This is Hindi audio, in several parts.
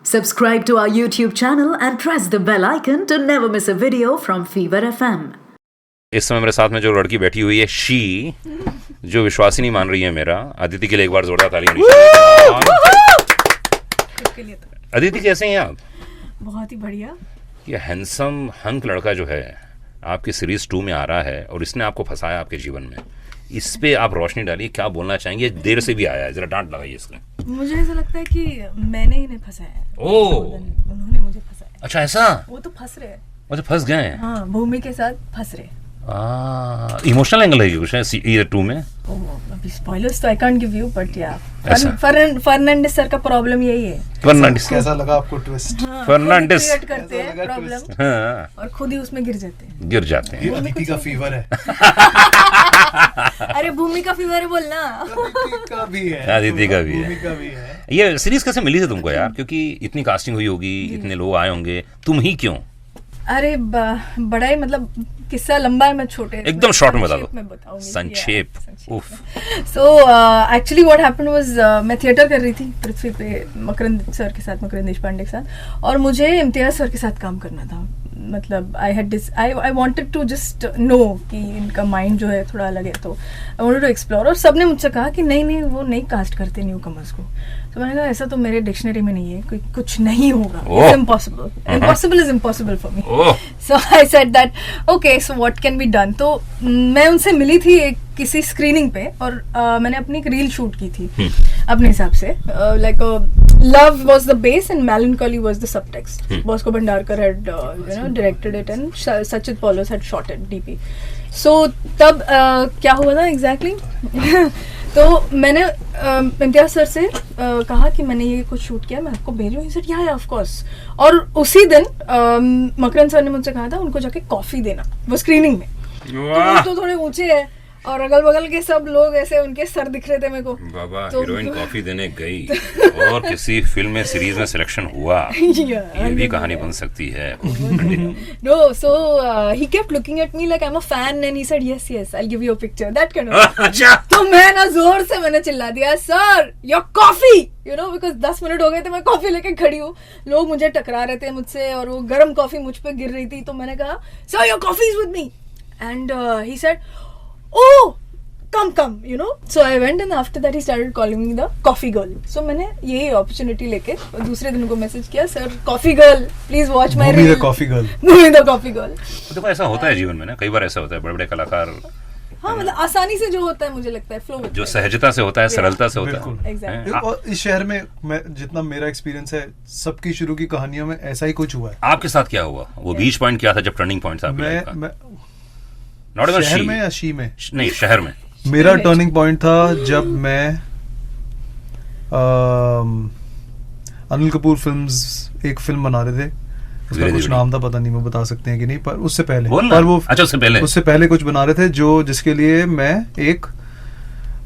Subscribe to our YouTube channel and press the bell icon to never miss a video from Fever FM. इस समय मेरे साथ में जो लड़की बैठी हुई है शी, जो विश्वास ही नहीं मान रही है मेरा। अदिति के लिए एक बार जोरदार तालियां। अदिति कैसे हैं आप? बहुत ही बढ़िया। ये हैंडसम हंक लड़का जो है आपकी सीरीज 2 में आ रहा है और इसने आपको फंसाया आपके जीवन में, इस पे आप रोशनी डालिए, क्या बोलना चाहेंगे? देर से भी आया है, जरा डांट लगाइए इसके। मुझे ऐसा लगता है कि मैंने इन्हें फंसाया है। ओह, उन्होंने मुझे फंसाया। अच्छा ऐसा? वो तो फंस रहे हैं। वो तो फंस गए हैं। हाँ, भूमि के साथ फंस रहे। इमोशनल एंगल है कुछ है ये 2 में? अभी स्पॉयलर्स तो I can't give you, but या फर्नांडिस सर का प्रॉब्लम यही है। फर्नांडिस कैसा लगा आपको ट्विस्ट? फर्नांडिस क्रिएट करते हैं प्रॉब्लम, हाँ, और खुद ही उसमें गिर जाते हैं। ये अदिति का फीवर है। अरे भूमि का फीवर है बोलना। अदिति का भी है। अदिति का भी है। भूमि का भी है। ये सीरीज कैसे मिली थी तुमको यार? क्योंकि इतनी कास्टिंग हुई होगी, इतने लोग आए होंगे, तुम ही क्यों? अरे बड़ा ही मतलब किस्सा लंबा है, मैं छोटे एकदम शॉर्ट में बता दो। मैं बताऊंगी संक्षेप। उफ। So actually what happened was, मैं थिएटर कर रही थी पृथ्वी पे मकरंद सर के साथ, मकरंद देशपांडे के साथ, और मुझे इम्तियाज सर के साथ काम करना था। मतलब I wanted to just know कि इनका माइंड जो है थोड़ा अलग है, तो आई वांटेड टू एक्सप्लोर। और सबने मुझसे कहा कि नहीं वो नहीं कास्ट करते न्यू कमर्स को। तो मैंने कहा ऐसा तो मेरे डिक्शनरी में नहीं है, कुछ नहीं होगा, it's impossible, impossible is impossible for me. So I said that okay, so what can be done. तो मैं उनसे मिली थी एक किसी स्क्रीनिंग पे, और मैंने अपनी एक रील शूट की थी अपने हिसाब से। Like love was the base and melancholy was the subtext. Bosco Bhandarkar had directed it and Sachit Paulose had shot it DP. So तब क्या हुआ था एग्जैक्टली तो मैंने इम्तियाज सर से कहा कि मैंने ये कुछ शूट किया, मैं आपको भेजूं? ही सेड या ऑफ कोर्स। और उसी दिन मकरंद सर ने मुझसे कहा था उनको जाके कॉफी देना वो स्क्रीनिंग में। तो थोड़े ऊंचे है और अगल बगल के सब लोग ऐसे, उनके सर दिख रहे थे मेरे को। बाबा तो हीरोइन कॉफी देने गई और किसी फिल्म में सीरीज में सिलेक्शन हुआ, ये भी कहानी बन सकती है। No, so he kept looking at me like I am a fan and he said yes I will give you a picture, that kind of. अच्छा। तो मैं ना जोर से मैंने चिल्ला दिया, sir your coffee, you know, because 10 minute हो गए थे मैं कॉफी लेके खड़ी हूँ, लोग मुझे टकरा रहे थे मुझसे और वो गर्म कॉफी मुझ पे गिर रही थी। तो मैंने कहा sir your coffee is with me, and he said oh come you know. So I went and after that he started calling me the coffee girl. So मैंने यही अपॉर्चुनिटी लेके दूसरे दिन को मैसेज किया, sir coffee girl please watch my reel. Coffee girl, movie the coffee girl. देखो ऐसा होता है जीवन में ना, कई बार ऐसा होता है, बड़े बड़े कलाकार, हाँ मतलब आसानी से जो होता है, मुझे लगता है फ्लो जो सहजता से होता है, सरलता से होता है। एग्जैक्टली। और इस शहर में मैं जितना मेरा एक्सपीरियंस है, सबकी शुरू की कहानियों में ऐसा ही कुछ हुआ है। आपके साथ क्या हुआ? वो बीच पॉइंट क्या था जब टर्निंग पॉइंट था? मैं नॉट इवन शहर में या शी में? नहीं, शहर में। मेरा टर्निंग पॉइंट था जब मैं अनिल कपूर फिल्म्स एक फिल्म बना रहे थे, उसका कुछ नाम था, पता नहीं, वो बता सकते हैं कि नहीं, पर उससे पहले, पर वो अच्छा उससे पहले कुछ बना रहे थे जो जिसके लिए मैं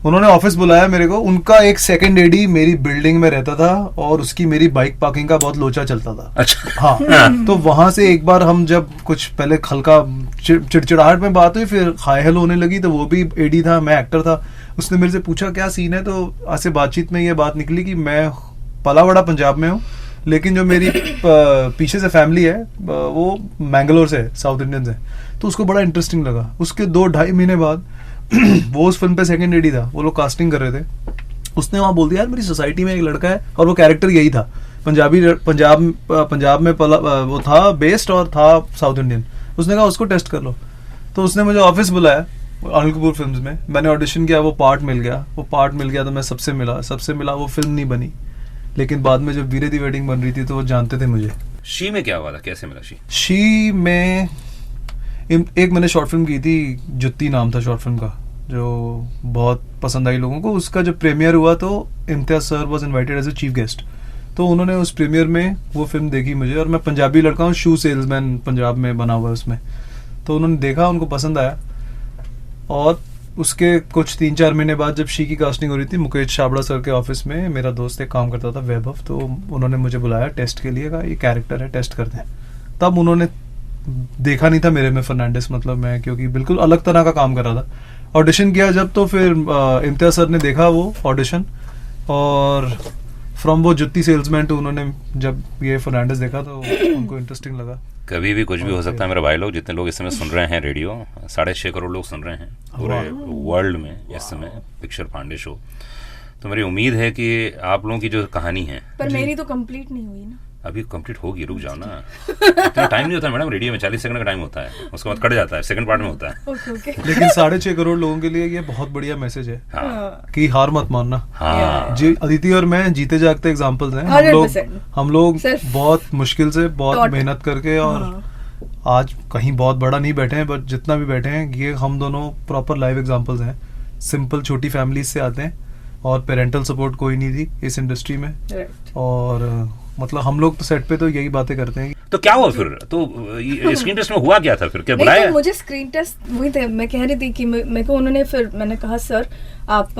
उन्होंने ऑफिस बुलाया मेरे को। उनका एक सेकंड एडी मेरी बिल्डिंग में रहता था और उसकी मेरी बाइक पार्किंग का बहुत लोचा चलता था। अच्छा। हाँ। तो वहां से एक बार हम जब कुछ पहले हल्का चिड़चिड़ाहट में बात हुई, फिर हाय हेलो होने लगी, तो वो भी एडी था, मैं एक्टर था। उसने मेरे से पूछा क्या सीन है, तो ऐसे बातचीत में ये बात निकली कि मैं पला बड़ा पंजाब में हूँ, लेकिन जो मेरी पीछे से फैमिली है वो मैंगलोर से, साउथ इंडियन से। तो उसको बड़ा इंटरेस्टिंग लगा। उसके 2-2.5 महीने बाद वो उस फिल्म पे सेकंड एडी था, वो लोग कास्टिंग कर रहे थे। उसने वहां बोल दिया यार मेरी सोसाइटी में एक लड़का है, और वो कैरेक्टर यही था, पंजाब में वो था बेस्ड और था साउथ इंडियन। उसने कहा उसको टेस्ट कर लो। तो उसने मुझे ऑफिस बुलाया अनिल कपूर फिल्म्स में, मैंने ऑडिशन किया, वो पार्ट मिल गया तो मैं सबसे मिला, वो फिल्म नहीं बनी। लेकिन बाद में जब वीरे दी वेडिंग बन रही थी तो वो जानते थे मुझे। शी में क्या हुआ था, कैसे मिला शी में एक मैंने शॉर्ट फिल्म की थी, जुत्ती नाम था शॉर्ट फिल्म का, जो बहुत पसंद आई लोगों को। उसका जब प्रीमियर हुआ तो Imtiaz sir was invited as a chief guest, तो उन्होंने उस प्रीमियर में वो फिल्म देखी मुझे, और मैं पंजाबी लड़का हूँ, शू सेल्समैन पंजाब में बना हुआ है उसमें। तो उन्होंने देखा, उनको पसंद आया, और उसके कुछ 3-4 महीने बाद जब शी की कास्टिंग हो रही थी, मुकेश छाबड़ा सर के ऑफिस में मेरा दोस्त एक काम करता था, वैभव, तो उन्होंने मुझे बुलाया टेस्ट के लिए, कहा ये कैरेक्टर है, टेस्ट करते हैं। तब उन्होंने देखा नहीं था मेरे में फर्नांडिस, मतलब मैं क्योंकि बिल्कुल अलग तरह का काम कर रहा था। ऑडिशन किया जब, तो फिर इम्तियाज सर ने देखा वो ऑडिशन, और फ्रॉम वो जुत्ती सेल्समैन टू उन्होंने जब ये फर्नांडिस देखा तो उनको इंटरेस्टिंग लगा। कभी भी कुछ भी हो सकता है मेरे भाई लोग, जितने लोग इस समय सुन रहे हैं रेडियो, 6.5 करोड़ लोग सुन रहे हैं पूरे वर्ल्ड में इस समय पिक्चर पांडे शो। तो मेरी उम्मीद है कि आप लोगों की जो कहानी है, पर मेरी तो कंप्लीट नहीं हुई ना। अभी कंप्लीट होगी, रुक जाओ ना। इतना टाइम नहीं होता मैडम, रेडियो में 40 सेकंड का टाइम होता है, उसके बाद कट जाता है, सेकंड पार्ट में होता है। ओके लेकिन 6.5 करोड़ लोगों के लिए ये बहुत बढ़िया मैसेज है हाँ कि हार मत मानना। हाँ जी, अदिति और मैं जीते जागते एग्जांपल्स हैं। 100%। हम लोग सिर्फ बहुत मुश्किल से बहुत thought। मेहनत करके और आज कहीं बहुत बड़ा नहीं बैठे हैं, बट जितना भी बैठे हैं ये हम दोनों प्रॉपर लाइव एग्जांपल्स हैं। सिंपल छोटी फैमिलीज से आते हैं और पेरेंटल सपोर्ट कोई नहीं थी इस इंडस्ट्री में। राइट। और मतलब हम लोग तो सेट पे तो यही बातें करते हैं। तो क्या हुआ फिर? तो स्क्रीन टेस्ट में हुआ क्या था फिर? क्या नहीं, बुलाया? तो मुझे स्क्रीन टेस्ट वही थे, मैं कह रही थी कि मेरे को उन्होंने, फिर मैंने कहा सर आप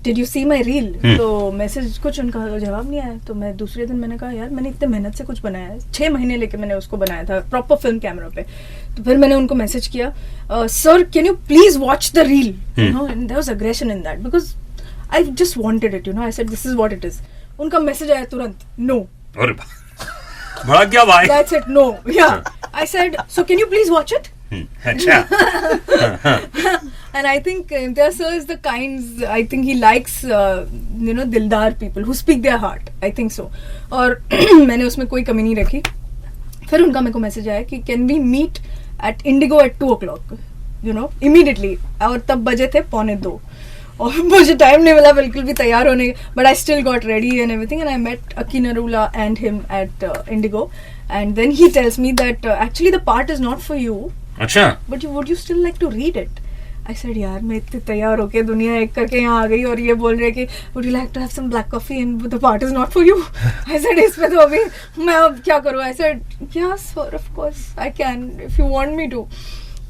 did you see my reel, तो मैसेज कुछ उनका जवाब नहीं आया। तो मैं दूसरे दिन मैंने कहा यार मैंने इतने मेहनत से कुछ बनाया है, 6 महीने लेके मैंने उसको बनाया था प्रॉपर फिल्म कैमरा पे। तो फिर मैंने उनको मैसेज किया, sir can you please watch the reel, you know, and there was aggression in that because I just wanted it, you know, I said this is what it is. उनका मैसेज आया तुरंत, नो। और बड़ा क्या भाई? That's it, no. Yeah. I said, so can you please watch it? अच्छा। And I think Imtiaz sir is the kinds, I think he likes, you know, dildar people who speak their heart. I think so. और मैंने उसमें कोई कमी नहीं रखी। फिर उनका मेरे को मैसेज आया कि can we meet at Indigo at 2 o'clock? You know, immediately. और तब बजे थे 1:45 और मुझे टाइम नहीं मिला बिल्कुल भी तैयार होने का, but I still got ready and everything and I met Aki Narula and him at Indigo and then he tells me that actually the part is not for you, अच्छा, but would you still like to read it? I said यार मैं इतनी तैयार होके दुनिया एक करके यहाँ आ गई और ये बोल रहे कि would you like to have some black coffee and the part is not for you. I said इस पे तो अभी मैं अब क्या करूँ? I said yes of course I can if you want me to.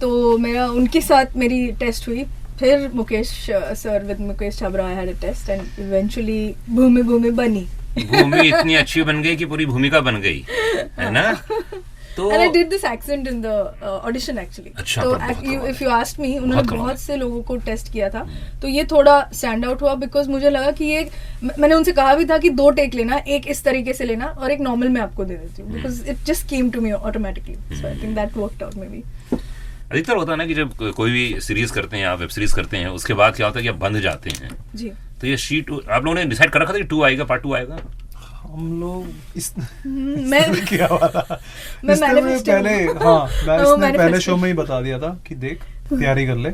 तो मेरा उनके साथ मेरी टेस्ट हुई, फिर Mukesh sir with Mukesh Chhabra I had a test and eventually Bhumi बनी। भूमि इतनी अच्छी बन गई कि पूरी भूमिका बन गई, है ना? तो And I did this accent in the audition actually. अच्छा, तो बहुत कमाल if you asked me, उन्होंने बहुत कमाल बहुत से लोगों को टेस्ट किया था, तो ये थोड़ा स्टैंड आउट हुआ बिकॉज मुझे लगा कि ये, मैंने उनसे कहा भी था कि 2 टेक लेना, एक इस तरीके से लेना और एक नॉर्मल में आपको दे देती हूँ because it just came to me automatically, so I think that worked out maybe. अधिकतर होता है ना कि जब कोई भी सीरीज करते हैं या वेब सीरीज करते हैं, उसके बाद क्या होता है कि आप बंद जाते हैं जी। तो ये शीट आप लोगों ने डिसाइड कर रखा था कि 2 आएगा, पार्ट 2 आएगा? हम लोग इस मैं क्या वाला मैं इसने manifesting पहले हूँ। हाँ मैं वो इसने पहले manifesting। शो में ही बता दिया था कि देख तैयारी कर ले,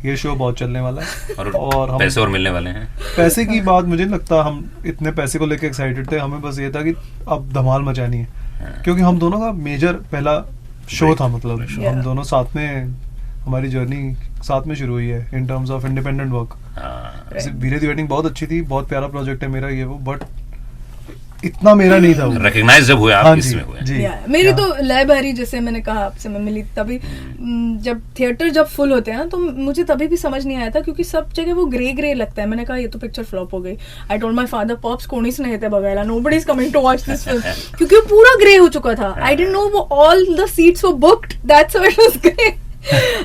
ये शो बहुत चलने वाला है और हम पैसे और मिलने वाले हैं। पैसे की बात मुझे नहीं लगता हम इतने पैसे को लेके एक्साइटेड थे, हमें बस ये था कि अब धमाल मचानी है क्योंकि हम दोनों का मेजर पहला शो था, मतलब हम दोनों साथ में, हमारी जर्नी साथ में शुरू हुई है in terms of independent work. Veere Di wedding बहुत अच्छी थी, बहुत प्यारा प्रोजेक्ट है मेरा ये वो, बट इतना मेरा नहीं था वो। रिकॉग्नाइज जब हुए आप हाँ इसमें हुए। जी मेरी तो लय बहरी, जैसे मैंने कहा आपसे मैं मिली तभी, जब थिएटर जब फुल होते हैं ना तो मुझे तभी भी समझ नहीं आया था क्योंकि सब जगह वो ग्रे लगता है। मैंने कहा ये तो पिक्चर फ्लॉप हो गई। I told my father pops कोणीच नहीं थे बघायला, nobody is coming to watch this film, क्योंकि वो पूरा ग्रे हो चुका था। आई डिडंट नो वो all the seats were booked, that's why it was grey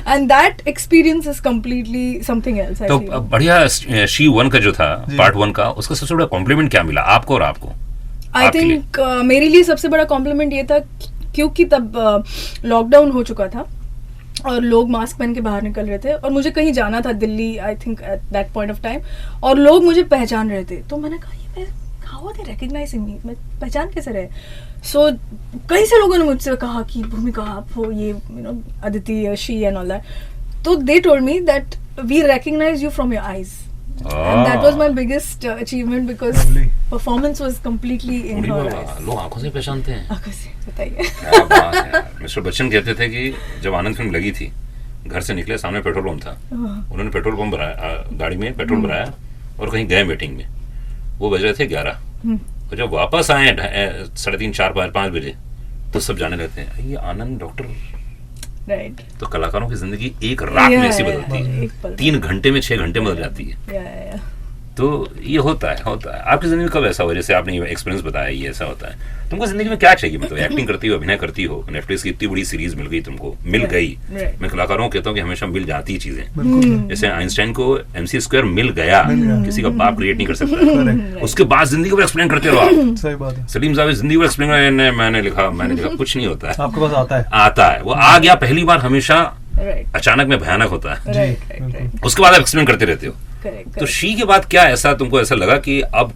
and that experience is completely something else. तो बढ़िया शी 1 का जो था पार्ट 1 का, उसका सबसे बड़ा कॉम्प्लीमेंट क्या मिला आपको और आपको? आई थिंक मेरे लिए सबसे बड़ा कॉम्प्लीमेंट ये था क्योंकि तब लॉकडाउन हो चुका था और लोग मास्क पहन के बाहर निकल रहे थे और मुझे कहीं जाना था Delhi, I think at that point of time, और लोग मुझे पहचान रहे थे। तो मैंने कहा ये मैं हाउ आर दे रिकॉग्नाइजिंग मी, मैं पहचान कैसे रहे? सो कई से लोगों ने मुझसे कहा कि भूमिका आप हो, ये you know Aditi, she and all that. तो they told me that we recognise you from your eyes and that was my biggest achievement because Lovely. performance was completely in her eyes. लोग आंखों से पहचानते हैं। आंखों से, बताइए। क्या बात है यार। मिस्टर बच्चन कहते थे कि जब आनंद फिल्म लगी थी, घर से निकले, सामने पेट्रोल पंप था, उन्होंने पेट्रोल पंप भराया, गाड़ी में पेट्रोल भराया और कहीं गए मीटिंग में, वो बज रहे थे 11, और जब वापस आए 3:30, 4, 5 बजे तो सब जाने लगते हैं ये आनंद डॉक्टर। Right. तो कलाकारों की जिंदगी एक रात में ऐसी बदलती है, 3 घंटे में 6 घंटे बदल जाती है। तो ये होता है आपकी जिंदगी में कब ऐसा हुआ, जैसे आपने एक्सपीरियंस बताया ये ऐसा होता है, तुमको जिंदगी में क्या चाहिए, मतलब एक्टिंग करती हो, अभिनय करती हो, नेटफ्लिक्स की इतनी बड़ी सीरीज मिल गई तुमको, मिल गई, मैं कलाकारों को कहता हूँ कि हमेशा मिल जाती है चीजें, जैसे आइंस्टाइन को MC² मिल गया, किसी का बाप क्रिएट नहीं कर सकता, उसके बाद जिंदगी को एक्सप्लेन करते रहो आप। सही बात है। सलीम साहब जिंदगी को एक्सप्लेन, मैंने लिखा कुछ नहीं होता है, आपके पास आता है, वो आ गया पहली बार, हमेशा अचानक में भयानक होता है, उसके बाद आप एक्सप्लेन करते रहते हो। तो शी के बाद क्या ऐसा तुमको ऐसा लगा कि अब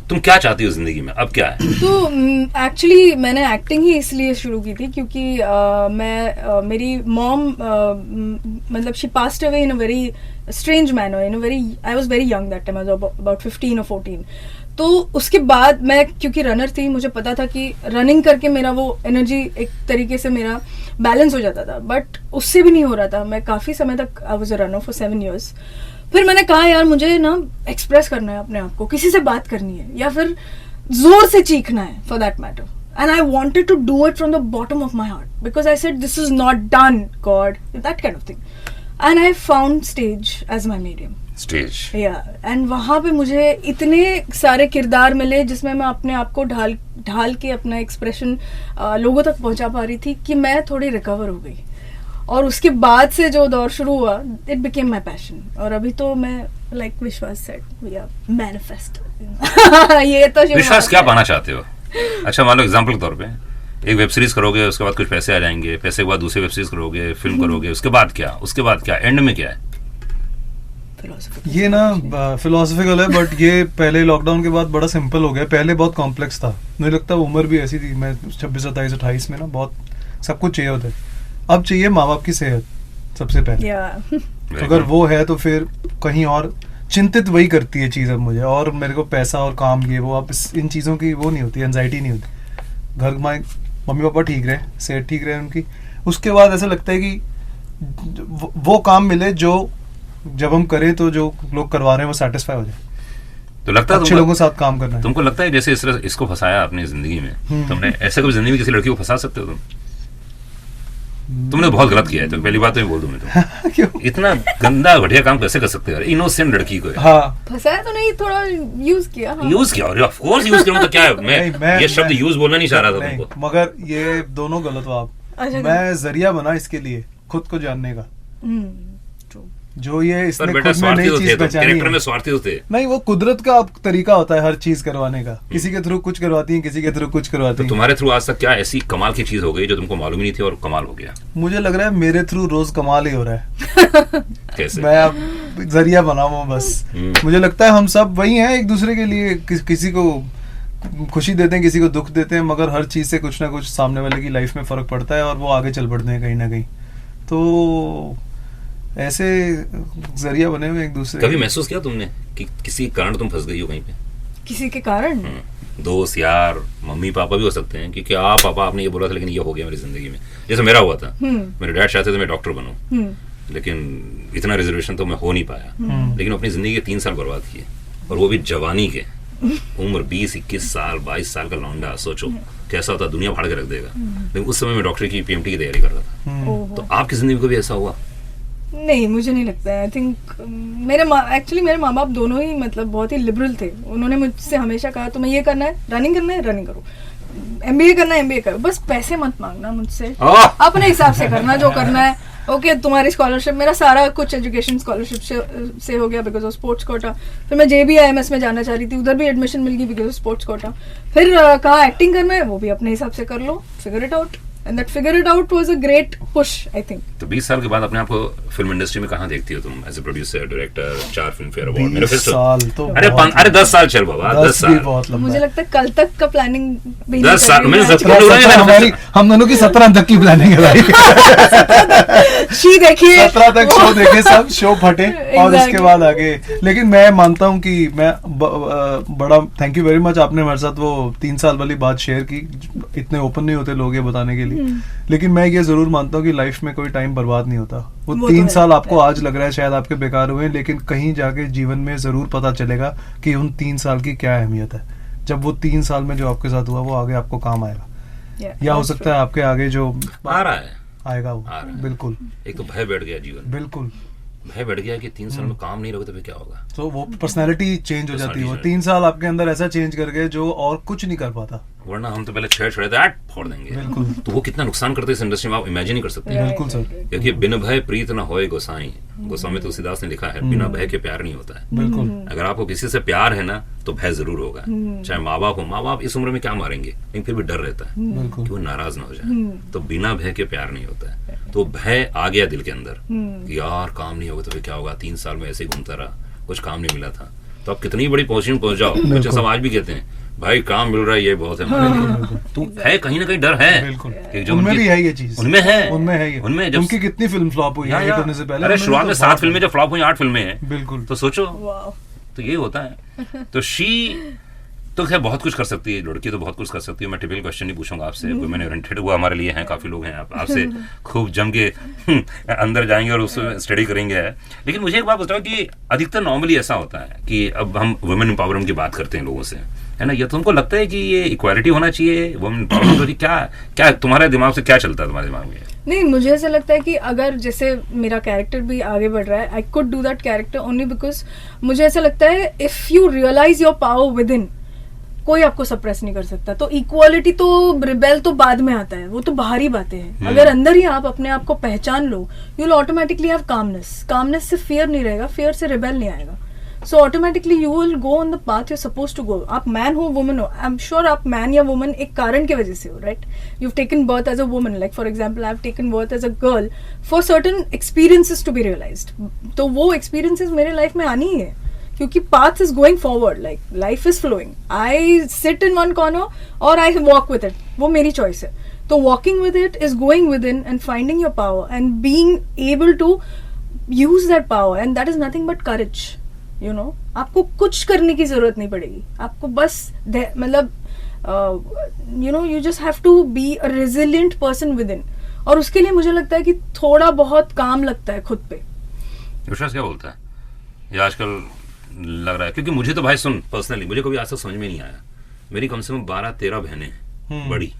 तुम क्या चाहती हो जिंदगी में, अब क्या है? तो एक्चुअली मैंने एक्टिंग ही इसलिए शुरू की थी क्योंकि मेरी मॉम मतलब she passed away in a very strange manner, in a very, I was very young that time, I was about 15 और 14। तो उसके बाद मैं क्योंकि रनर थी, मुझे पता था कि रनिंग करके मेरा वो एनर्जी एक तरीके से मेरा बैलेंस हो जाता था, बट उससे भी नहीं हो रहा था। मैं काफ़ी समय तक I was a runner for 7 years। फिर मैंने कहा यार मुझे ना एक्सप्रेस करना है अपने आप को, किसी से बात करनी है या फिर जोर से चीखना है for that matter, and I wanted to do it from the bottom of my heart because I said this is not done god, that kind of thing, and I found stage as my medium. Stage, and वहां पे मुझे इतने सारे किरदार मिले जिसमें मैं अपने आप को ढाल के अपना एक्सप्रेशन लोगों तक पहुंचा पा रही थी कि मैं थोड़ी रिकवर हो गई। और उसके बाद से जो दौर शुरू हुआ, इट बिकेम माई पैशन। और अभी तो मैं लाइक विश्वास सेड वी आर मैनिफेस्ट। ये तो विश्वास क्या पाना चाहते हो? अच्छा मान लो एग्जांपल के तौर पे एक वेब सीरीज करोगे, उसके बाद कुछ पैसे आ जाएंगे, पैसे के बाद दूसरी वेब सीरीज करोगे, फिल्म करोगे, उसके बाद क्या एंड में क्या है? ये ना फिलोसफिकल है, बट ये पहले लॉकडाउन के बाद बड़ा सिंपल हो गया। पहले बहुत कॉम्प्लेक्स था, मुझे लगता है उम्र भी ऐसी थी, मैं 26, 27, 28 में ना बहुत सब कुछ चाहिए होता है। अब चाहिए माँ बाप की सेहत सबसे पहले। अगर वो है तो फिर कहीं और चिंतित वही करती है चीज़ अब मुझे, और मेरे को पैसा और काम ये वो, अब इन चीज़ों की वो नहीं होती, एंजाइटी नहीं होती। घर में मम्मी पापा ठीक रहे, सेहत ठीक रहे उनकी, उसके बाद ऐसा लगता है कि वो काम मिले जो जब हम करें तो जो लोग करवा रहे हैं वो सेटिस्फाई हो जाए। तो लगता है अच्छे लोगों के साथ काम करना है। तुमको लगता है जैसे इस तरह इसको फंसाया अपनी जिंदगी में, तुमने ऐसे कभी जिंदगी में किसी लड़की को फंसा सकते हो? तुमने बहुत गलत किया है, तो पहली बात तो मैं बोल दूं मैं क्यों? इतना गंदा घटिया काम कैसे कर सकते हो? इनोसेंट लड़की को फंसाया तो नहीं, थोड़ा यूज किया। और ऑफ कोर्स यूज करूं तो क्या है, मैं ये शब्द यूज बोलना नहीं चाह रहा था तुमको, मगर ये दोनों गलत हो आप। मैं जरिया बना इसके लिए खुद को जानने का, जो ये इसने खुद में नई चीज बचानी है। में स्वार्थी होते नहीं, वो कुदरत का तरीका होता है हर चीज करवाने का। किसी के थ्रू कुछ करवाती है, किसी के थ्रू कुछ करवाती है। तो तुम्हारे थ्रू आज तक क्या ऐसी कमाल की चीज हो गई जो तुमको मालूम ही नहीं थी और कमाल हो गया? मुझे लग रहा है मेरे थ्रू रोज कमाल ही हो रहा है। कैसे? मैं अब जरिया बना हूं बस। मुझे लगता है हम सब वही हैं एक दूसरे के लिए, किसी को खुशी देते हैं, किसी को दुख देते हैं, मगर हर चीज से कुछ ना कुछ सामने वाले की लाइफ में फर्क पड़ता है और वो आगे चल पड़ते हैं कहीं ना कहीं। तो ऐसे जरिया बने हुए एक दूसरे। कभी महसूस किया तुमने कि किसी कारण तुम फंस गई हो कहीं पे? किसी के कारण? दोस्त, यार, मम्मी पापा भी हो सकते हैं, क्योंकि पापा आपने ये बोला था लेकिन ये हो गया मेरी जिंदगी में। जैसे मेरा हुआ था, मेरे डैड चाहते थे मैं डॉक्टर बनूं, लेकिन इतना रिजर्वेशन तो मैं हो नहीं पाया। लेकिन अपनी जिंदगी के 3 साल बर्बाद किए, और वो भी जवानी के। उम्र 20, 21 साल, 22 साल का लौंडा, सोचो कैसा होता, दुनिया फाड़ के रख देगा। लेकिन उस समय मैं डॉक्टर की PMT की तैयारी कर रहा था। तो आपकी जिंदगी में कभी ऐसा हुआ? नहीं, मुझे नहीं लगता है। आई थिंक मेरे माँ बाप दोनों ही मतलब बहुत ही लिबरल थे। उन्होंने मुझसे हमेशा कहा तुम्हें ये करना है, रनिंग करो, MBA करना है, MBA करो, बस पैसे मत मांगना मुझसे, अपने हिसाब से करना जो करना है। ओके, तुम्हारी स्कॉलरशिप, मेरा सारा कुछ एजुकेशन स्कॉलरशिप से हो गया बिकॉज ऑफ स्पोर्ट्स कोटा। फिर मैं JBIMS में जाना चाह रही थी, उधर भी एडमिशन मिल गई बिकॉज ऑफ स्पोर्ट्स कोटा। फिर कहा एक्टिंग करना है, वो भी अपने हिसाब से कर लो, figure it out. And that figure it out was a great push, I think. तो 20 साल के बाद अपने आप को फिल्म इंडस्ट्री में कहाँ देखती हो तुम? As a producer, director, 4 Filmfare award, मेरे 20 साल तो अरे 10 साल चल बाबा, 10 साल बहुत लंबा। मुझे लगता है कल तक का प्लानिंग भी 10 साल मैंने हम दोनों की 17 तक की प्लानिंग है भाई। देखिए 17 तक शो देखे, सब शो फटे और उसके बाद आगे। लेकिन मैं मानता हूँ कि मैं बड़ा थैंक यू वेरी मच, आपने हमारे साथ वो 3 साल वाली बात शेयर की। इतने ओपन नहीं होते लोग ये बताने के लिए, लेकिन मैं ये जरूर मानता हूँ कि लाइफ में कोई टाइम बर्बाद नहीं होता। वो 3 साल आपको आज लग रहा है शायद आपके बेकार हुए, लेकिन कहीं जाके जीवन में जरूर पता चलेगा कि उन 3 साल की क्या अहमियत है। जब वो 3 साल में जो आपके साथ हुआ वो आगे आपको काम आएगा, या हो सकता है आपके आगे जो आ रहा है आएगा वो। बिल्कुल, एक तो भय बैठ गया जीवन, बिल्कुल। भय बढ़ गया कि 3 साल में काम नहीं रहोगे तो फिर क्या होगा। तो वो पर्सनालिटी चेंज हो जाती है, वो 3 साल आपके अंदर ऐसा चेंज कर गए जो और कुछ नहीं कर पाता। वरना हम तो पहले छेड़ थे फोड़ देंगे। बिल्कुल। तो वो कितना नुकसान करते हैं इस इंडस्ट्री में, आप इमेजिन नहीं कर सकते। बिल्कुल सर। क्योंकि बिन भय प्रीत न होए गोसाई, गोस्वामी तुलसीदास ने लिखा है, बिना भय के प्यार नहीं होता है। बिल्कुल। अगर आपको किसी से प्यार है ना तो भय जरूर होगा। चाहे माँ बाप हो, माँ बाप इस उम्र में क्या मारेंगे, लेकिन फिर भी डर रहता है बिल्कुल। कि वो नाराज ना हो जाए। तो बिना भय के प्यार नहीं होता है। तो भय आ गया दिल के अंदर कि यार काम नहीं होगा तो फिर क्या होगा, 3 साल में ऐसे ही घूमता रहा, कुछ काम नहीं मिला था। तो आप कितनी बड़ी पोजीशन में पहुंच जाओ, बच्चे सब आज भी कहते हैं भाई काम मिल रहा है, ये बहुत है हमारे लिए। तो है कहीं ना कहीं डर है। बिल्कुल। कि जो उनमें भी है ये चीज, उनमें है ये। उनमें जब उनकी कितनी फिल्म फ्लॉप हुई है हिट होने से पहले। अरे शुरुआत में 7 फिल्में जब फ्लॉप हुई, 8 फिल्में हैं। बिल्कुल। तो सोचो, तो ये होता है। तो शी तो खैर बहुत कुछ कर सकती है, लड़की तो बहुत कुछ कर सकती है। मैं टिपिकल क्वेश्चन नहीं पूछूंगा आपसे, वुमेन ओरिएंटेड हुआ हमारे लिए हैं, काफी लोग हैं, आपसे खूब जम के अंदर जाएंगे और उसको स्टडी करेंगे। लेकिन मुझे एक बात बताओ कि अधिकतर नॉर्मली ऐसा होता है कि अब हम वुमेन एम्पावरमेंट की बात करते हैं लोगों से, है ना, ये तुमको लगता है कि ये इक्वालिटी होना चाहिए, वुमेन एम्पावरमेंट, क्या तुम्हारे दिमाग से क्या चलता है तुम्हारे दिमाग में? नहीं, मुझे ऐसा लगता है कि अगर जैसे मेरा कैरेक्टर भी आगे बढ़ रहा है, I could do that character only because मुझे ऐसा लगता है if you realise your power within, कोई आपको सप्रेस नहीं कर सकता। तो इक्वालिटी तो रिबेल तो बाद में आता है, वो तो बाहरी बातें हैं। अगर अंदर ही आप अपने आप को पहचान लो, you will automatically have calmness से फियर नहीं रहेगा, फियर से रिबेल नहीं आएगा। So automatically you will go on the path you suppose to go. आप मैन हो, वुमन हो, आई एम श्योर आप मैन या वुमन एक कारण की वजह से हो, right? You have taken birth as a woman, like for example I have taken birth as a girl for certain experiences to be realised. तो वो एक्सपीरियंसेस मेरे लाइफ में आनी ही है, क्योंकि path is going forward, like life is flowing. I sit in one corner or I walk with it. वो मेरी choice है। तो walking with it is going within and finding your power and being able to use that power, and that is nothing but courage. You know, आपको कुछ करने की जरूरत नहीं पड़ेगी, आपको बस मतलब you know, you just have to be a resilient person within. और उसके लिए मुझे लगता है कि थोड़ा बहुत काम लगता है खुद पे। विश्वास क्या बोलता है ये आजकल लग रहा है? क्योंकि मुझे तो भाई सुन, पर्सनली मुझे कभी आज तक समझ में नहीं आया। मेरी कम से कम 12-13 बहनें हैं बड़ी,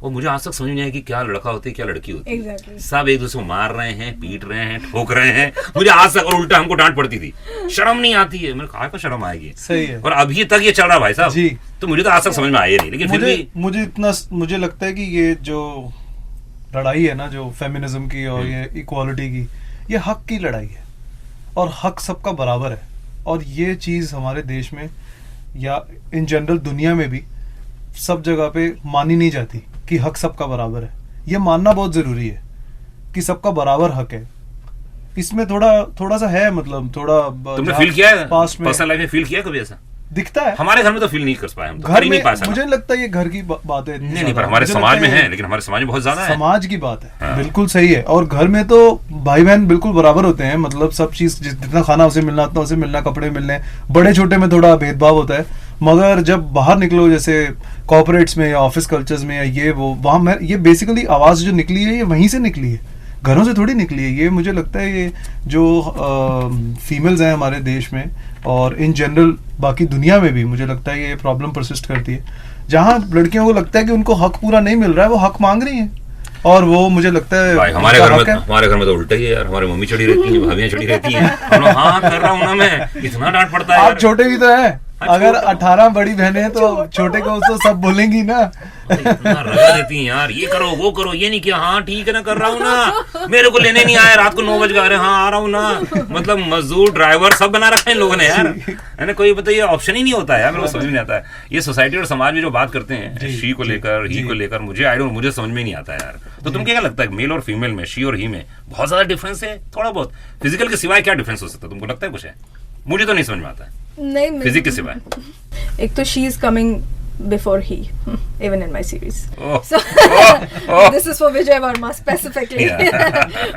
और मुझे आज तक समझ नहीं आया कि क्या लड़का होती है क्या लड़की होती है। Exactly. सब एक दूसरे को मार रहे हैं, पीट रहे हैं, ठोक रहे हैं। मुझे आज तक, और उल्टा हमको डांट पड़ती थी, शर्म नहीं आती है। मैंने कहा शर्म आएगी? सही है। और अभी तक ये चल रहा भाई साहब जी। तो मुझे तो आज तक समझ में आया नहीं। लेकिन फिर भी मुझे लगता है कि ये जो लड़ाई है ना, जो फेमिनिज्म की और ये इक्वालिटी की, ये हक की लड़ाई है, और हक सबका बराबर है। और ये चीज हमारे देश में या इन जनरल दुनिया में भी सब जगह पे मानी नहीं जाती कि हक सबका बराबर है। ये मानना बहुत जरूरी है कि सबका बराबर हक है। इसमें थोड़ा सा है, मतलब थोड़ा तुमने फील किया है पास्ट में, पर्सनल लाइफ में फील किया कभी ऐसा? दिखता है हमारे घर में तो फील नहीं कर पाए हम, तो घर में नहीं पा सका। मुझे लगता है ये घर की बात है। नहीं, पर हमारे समाज में है, लेकिन हमारे समाज में बहुत ज्यादा है। समाज की बात है। हाँ। बिल्कुल सही है। और घर में तो भाई बहन बिल्कुल बराबर होते हैं, मतलब सब चीज, जितना खाना उसे मिलना उतना उसे मिलना, कपड़े मिलने, बड़े छोटे में थोड़ा भेदभाव होता है। मगर जब बाहर निकलो, जैसे कॉर्पोरेट्स में या ऑफिस कल्चर्स में या ये वो, वहां ये बेसिकली आवाज जो निकली है ये वहीं से निकली है, घरों से थोड़ी निकली है। ये मुझे लगता है ये जो फीमेल्स हैं हमारे देश में और इन जनरल बाकी दुनिया में भी, मुझे लगता है ये प्रॉब्लम परसिस्ट करती है। जहाँ लड़कियों को लगता है कि उनको हक पूरा नहीं मिल रहा है, वो हक मांग रही हैं, और वो मुझे लगता है भाई हमारे घर में तो उल्टा ही है यार। हमारी मम्मी चढ़ी रहती है, भाभियां चढ़ी रहती हैं। हाँ कर रहा हूँ ना मैं, इतना डांट पड़ता है। आप छोटे भी तो हैं, अगर 18 बड़ी बहनें हैं तो छोटे को तो सब बोलेंगी ना। इतना रगड़ देती हैं यार, ये करो वो करो, ये नहीं किया, हाँ ठीक है ना, कर रहा हूँ ना, मेरे को लेने नहीं आया, रात को 9 बजे आ रहे, हाँ आ रहा हूँ ना। मतलब मजदूर ड्राइवर सब बना रखा है इन लोगों ने यार, है ना। कोई बताइए ऑप्शन ही नहीं होता है यार, मेरे को समझ में नहीं आता है। ये सोसाइटी और समाज में जो बात करते हैं शी को लेकर, ही को लेकर, मुझे समझ में नहीं आता यार। तो तुम क्या लगता है मेल और फीमेल में, शी और ही में बहुत ज्यादा डिफरेंस है? थोड़ा बहुत फिजिकल के सिवाय क्या डिफरेंस हो सकता है? तुमको लगता है कुछ है? मुझे तो नहीं समझ में आता है नहीं, फिजिक के सिवाय। एक तो she is coming before he, even in my series. So this is for Vijay Verma specifically.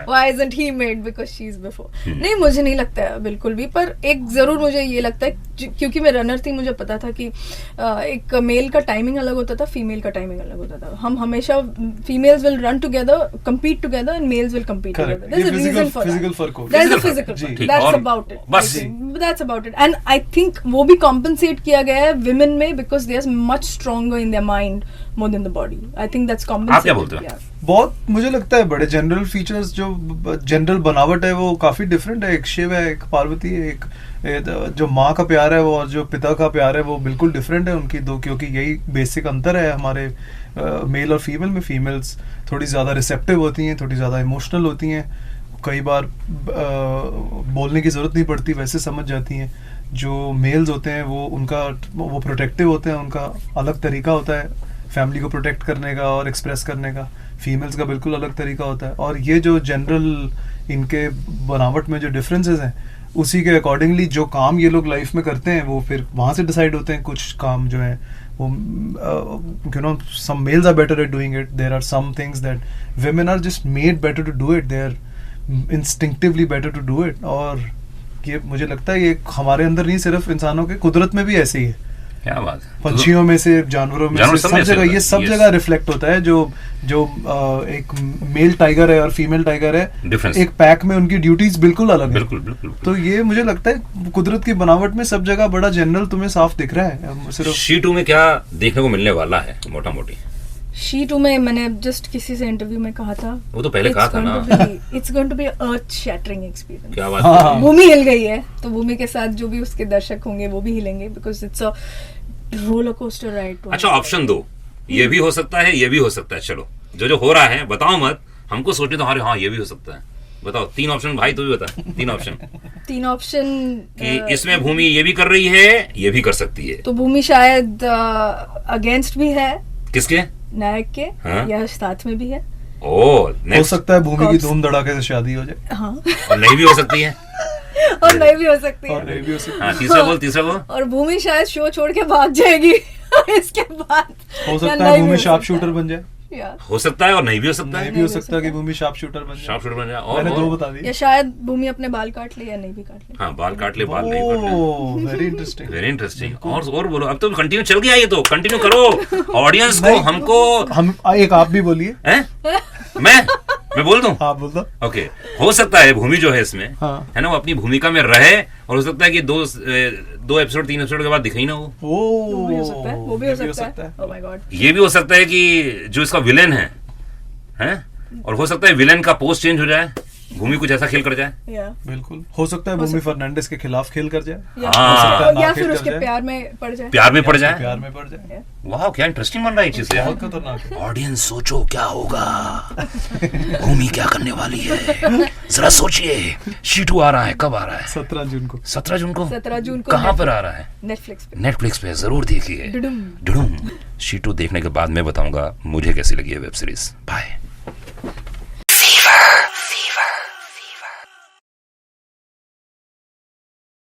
Why isn't he made? Because she's before. नहीं, मुझे नहीं लगता है बिल्कुल भी, पर एक जरूर मुझे ये लगता है क्योंकि मैं रनर थी, मुझे पता था कि एक मेल का टाइमिंग अलग होता था, फीमेल का टाइमिंग अलग होता था. हम हमेशा females will run together, compete together, and males will compete Correct. together. There's a ये reason for physical that. फर्क हो. There's a Physical physical फर्क. फर्क. ठीक. That's और about it. बस. I think. That's about it. And I think वो भी compensate किया गया है women में because they are much stronger in their mind more than the body. I think that's compensated. आप क्या बोलते हो? Yeah. बहुत मुझे लगता है बड़े जनरल फीचर्स जो जनरल बनावट है वो काफी डिफरेंट है. एक शिव है, एक पार्वती है, एक जो माँ का प्यार है वो और जो पिता का प्यार है वो बिल्कुल डिफरेंट है उनकी दो, क्योंकि यही बेसिक अंतर है हमारे मेल और फीमेल में. फीमेल्स थोड़ी ज़्यादा रिसेप्टिव होती हैं, थोड़ी ज़्यादा इमोशनल होती हैं, कई बार बोलने की ज़रूरत नहीं पड़ती, वैसे समझ जाती हैं. जो मेल्स होते हैं वो प्रोटेक्टिव होते हैं, उनका अलग तरीका होता है फैमिली को प्रोटेक्ट करने का और एक्सप्रेस करने का. फीमेल्स का बिल्कुल अलग तरीका होता है. और ये जो जनरल इनके बनावट में जो डिफरेंसेस हैं उसी के अकॉर्डिंगली जो काम ये लोग लाइफ में करते हैं वो फिर वहाँ से डिसाइड होते हैं. कुछ काम जो है वो you know some males are better at doing it, there are some things that women are just made better to do it, they are instinctively better to do it. और ये मुझे लगता है ये हमारे अंदर नहीं, सिर्फ इंसानों के कुदरत में भी ऐसे ही है. क्या बात है. पंछियों में से, जानवरों में से, सब जगह ये सब जगह रिफ्लेक्ट होता है. जो एक मेल टाइगर है और फीमेल टाइगर है, Difference. एक पैक में उनकी ड्यूटीज बिल्कुल अलग है. बिल्कुल बिल्कुल. तो ये मुझे लगता है कुदरत की बनावट में सब जगह बड़ा जनरल तुम्हें साफ दिख रहा है. सिर्फ शी 2 में क्या देखने को मिलने वाला है मोटा मोटी? शी 2 में मैंने जस्ट किसी से इंटरव्यू में कहा था, वो तो पहले कहा था ना. It's going to be earth shattering experience. क्या बात हाँ. है. भूमि हिल गई है तो भूमि के साथ जो भी उसके दर्शक होंगे वो भी हिलेंगे, because it's a roller coaster ride. अच्छा ऑप्शन दो, ये भी हो सकता है, ये भी हो सकता है. चलो जो हो रहा है बताओ मत, हमको सोचने तो हमारे हाँ ये भी हो सकता है. बताओ 3 ऑप्शन. भाई तू भी बता 3 ऑप्शन. 3 ऑप्शन कि इसमें भूमि ये भी कर रही है, ये भी कर सकती है. तो भूमि शायद अगेंस्ट भी है किसके? नायक के. हाँ? या साथ में भी है. ओ हो नेक्स्ट. सकता है भूमि की Cops. धूम धड़ाके से शादी हो जाए. हाँ. और नहीं भी हो सकती है. और नहीं भी हो सकती और है. नहीं भी हो सकता हाँ तीसरा बोल. और भूमि शायद शो छोड़ के भाग जाएगी इसके बाद. हो या सकता नहीं है भी भूमि हो शार्प सकता शूटर है. बन जाए. या हो सकता है और नहीं भी हो सकता नहीं है. भी हो भी हो सकता है कि सकता है. भूमि शार्प शूटर बन जाए. शार्प शूटर बन जाए. और मैंने 2 और? बता या दिए. शायद भूमि अपने बाल काट ले या नहीं भी काट ले. हाँ बाल काट ले, बाल नहीं काट ले. Oh very interesting. Very interesting. और बोलो. अब तो कंटिन्यू चल गया, ये तो कंटिन्यू करो. ऑडियंस को नहीं. हमको हम एक आप भी बोलिए. हैं? मैं बोल दूं? आप बोल दो. ओके. हो सकता है भूमि जो है इसमें हाँ. है ना वो अपनी भूमिका में रहे, और हो सकता है कि 2 एपिसोड 3 एपिसोड के बाद दिखे ही ना वो. वो भी हो सकता है. वो भी हो ये सकता है. Oh my God. ये भी हो सकता है कि जो इसका विलेन है हैं, और हो सकता है विलेन का पोस्ट चेंज हो जाए, भूमि कुछ ऐसा खेल कर जाए. या बिल्कुल हो सकता है भूमि फर्नांडिस के खिलाफ खेल कर जाए. हाँ. ना या खेल फिर कर उसके जाए. प्यार में पड़ जाए. प्यार में पड़ जाए. प्यार में पड़ जाए. वाह क्या इंटरेस्टिंग बन रहा है ये चीज. बहुत खतरनाक है. ऑडियंस सोचो क्या होगा, भूमि क्या करने वाली है, जरा सोचिए. शी 2 आ रहा है, कब आ रहा है? 17 जून को. 17 जून को. 17 जून को कहाँ पर आ रहा है? नेटफ्लिक्स पे. नेटफ्लिक्स पे. जरूर देखिए. डुडुम. डुडुम. शी 2 देखने के बाद मैं बताऊंगा मुझे कैसी लगी है वेब सीरीज. बाय.